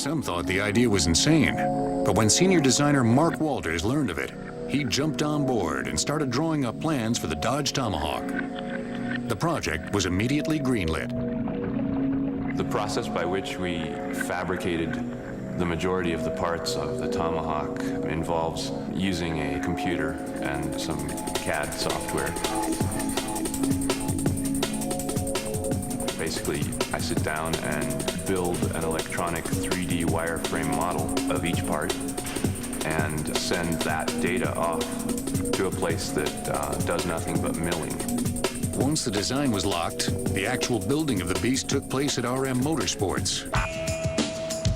Some thought the idea was insane, but when senior designer Mark Walters learned of it, he jumped on board and started drawing up plans for the Dodge Tomahawk. The project was immediately greenlit. The process by which we fabricated the majority of the parts of the Tomahawk involves using a computer and some CAD software. Basically, I sit down and build an electronic 3D wireframe model of each part and send that data off to a place that does nothing but milling. Once the design was locked, the actual building of the beast took place at RM Motorsports,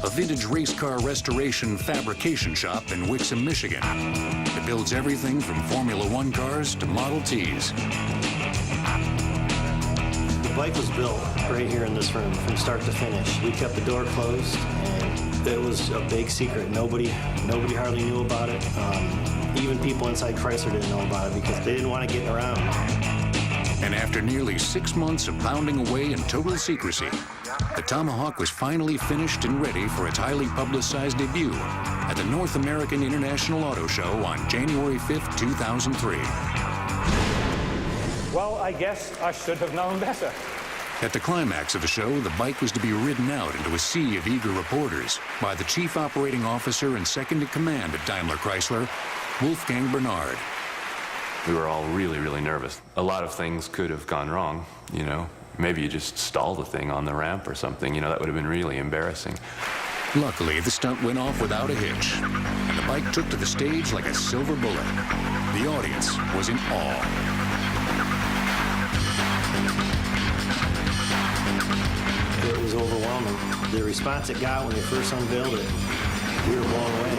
a vintage race car restoration fabrication shop in Wixom, Michigan, that builds everything from Formula One cars to Model Ts. The bike was built right here in this room from start to finish. We kept the door closed, and it was a big secret. Nobody hardly knew about it. Even people inside Chrysler didn't know about it because they didn't want to get around. And after nearly 6 months of pounding away in total secrecy, the Tomahawk was finally finished and ready for its highly publicized debut at the North American International Auto Show on January 5th, 2003. Well, I guess I should have known better. At the climax of the show, the bike was to be ridden out into a sea of eager reporters by the chief operating officer and second in command at Daimler Chrysler, Wolfgang Bernard. We were all really, really nervous. A lot of things could have gone wrong, you know. Maybe you just stalled the thing on the ramp or something, you know, that would have been really embarrassing. Luckily, the stunt went off without a hitch, and the bike took to the stage like a silver bullet. The audience was in awe. It was overwhelming. The response it got when they first unveiled it, we were blown away.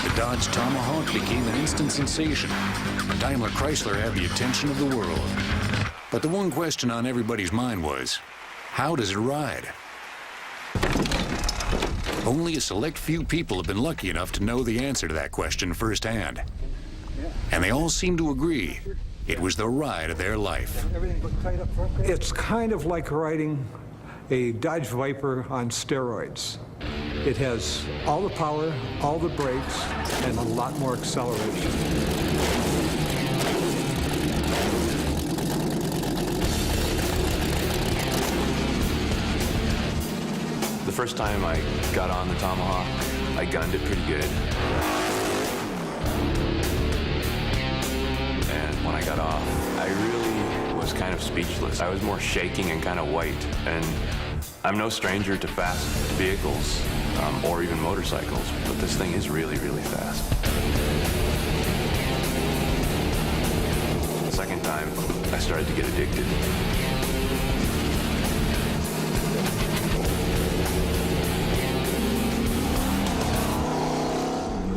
The Dodge Tomahawk became an instant sensation. Daimler Chrysler had the attention of the world. But the one question on everybody's mind was, how does it ride? Only a select few people have been lucky enough to know the answer to that question firsthand. And they all seem to agree it was the ride of their life. It's kind of like riding a Dodge Viper on steroids. It has all the power, all the brakes, and a lot more acceleration. The first time I got on the Tomahawk, I gunned it pretty good. And when I got off, I really was kind of speechless. I was more shaking and kind of white. And I'm no stranger to fast vehicles or even motorcycles, but this thing is really, really fast. The second time, I started to get addicted.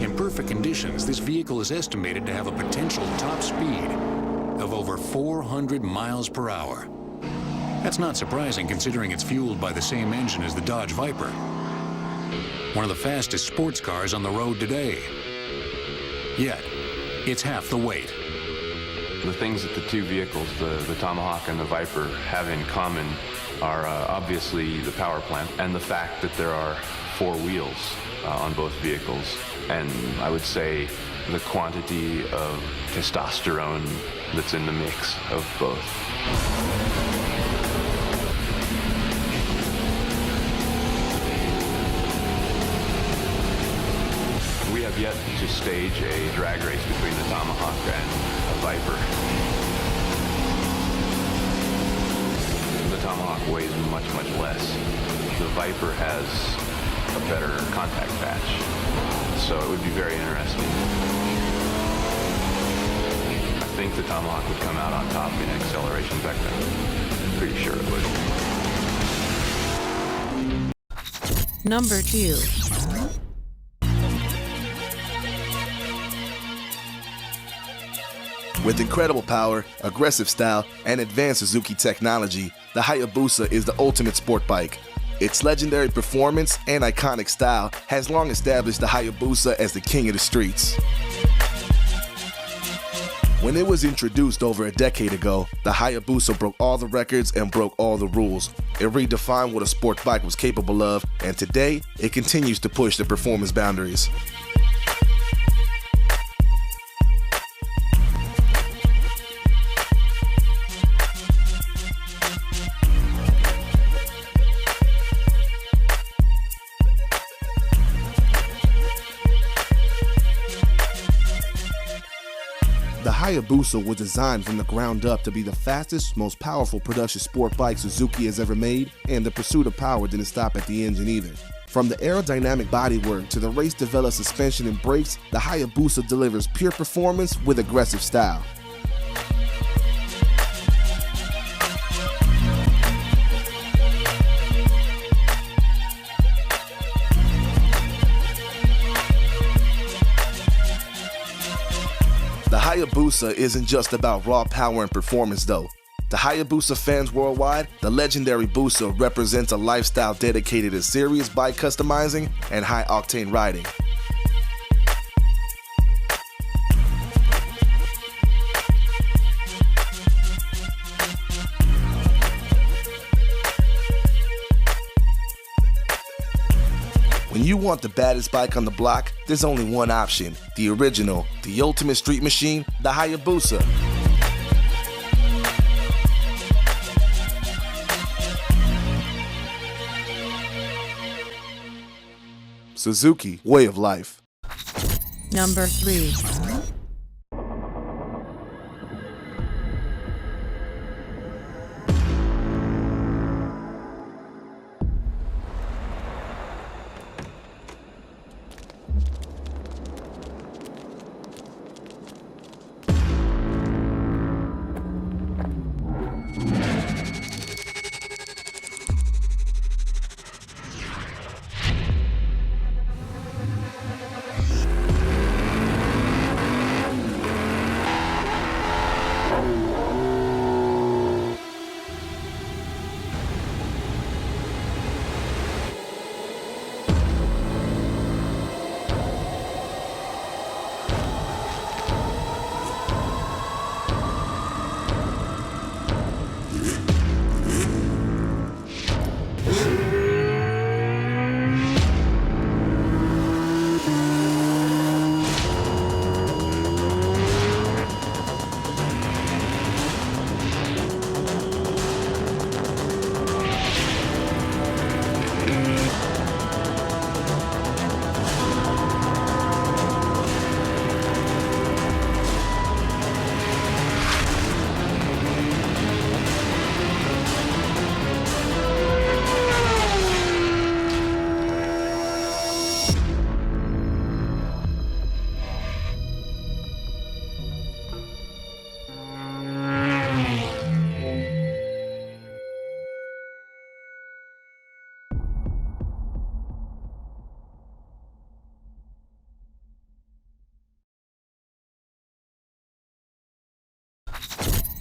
In perfect conditions, this vehicle is estimated to have a potential top speed of over 400 miles per hour. That's not surprising considering it's fueled by the same engine as the Dodge Viper, one of the fastest sports cars on the road today. Yet, it's half the weight. The things that the two vehicles, the Tomahawk and the Viper, have in common are obviously the power plant and the fact that there are 4 wheels on both vehicles. And I would say the quantity of testosterone that's in the mix of both. We have yet to stage a drag race between the Tomahawk and a Viper. The Tomahawk weighs much, much less. The Viper has a better contact patch, so it would be very interesting. I think the Tomahawk would come out on top in acceleration vector. Pretty sure it would. Number 2. With incredible power, aggressive style, and advanced Suzuki technology, the Hayabusa is the ultimate sport bike. Its legendary performance and iconic style has long established the Hayabusa as the king of the streets. When it was introduced over a decade ago, the Hayabusa broke all the records and broke all the rules. It redefined what a sport bike was capable of, and today, it continues to push the performance boundaries. The Hayabusa was designed from the ground up to be the fastest, most powerful production sport bike Suzuki has ever made, and the pursuit of power didn't stop at the engine either. From the aerodynamic bodywork to the race-developed suspension and brakes, the Hayabusa delivers pure performance with aggressive style. The Hayabusa isn't just about raw power and performance though. To Hayabusa fans worldwide, the legendary Busa represents a lifestyle dedicated to serious bike customizing and high-octane riding. When you want the baddest bike on the block, there's only one option: the original, the ultimate street machine, the Hayabusa. Suzuki, way of life. Number 3.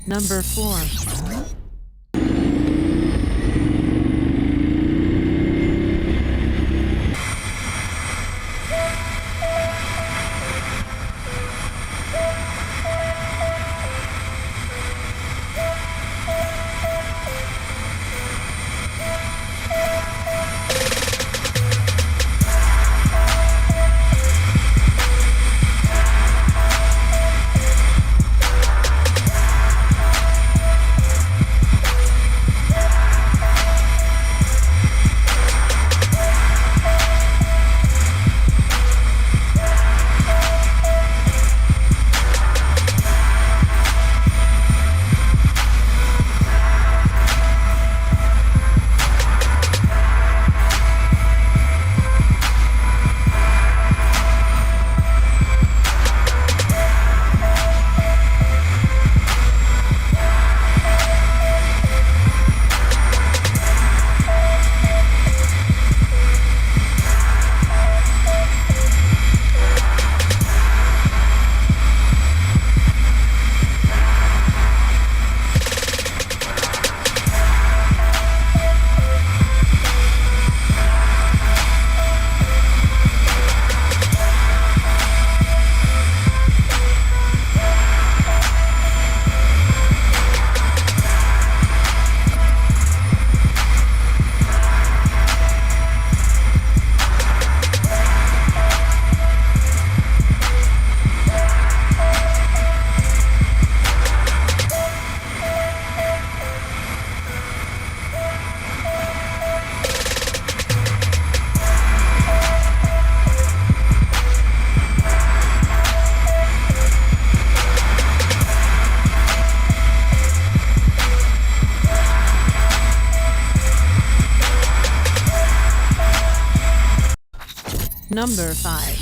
Number 4. Number 5.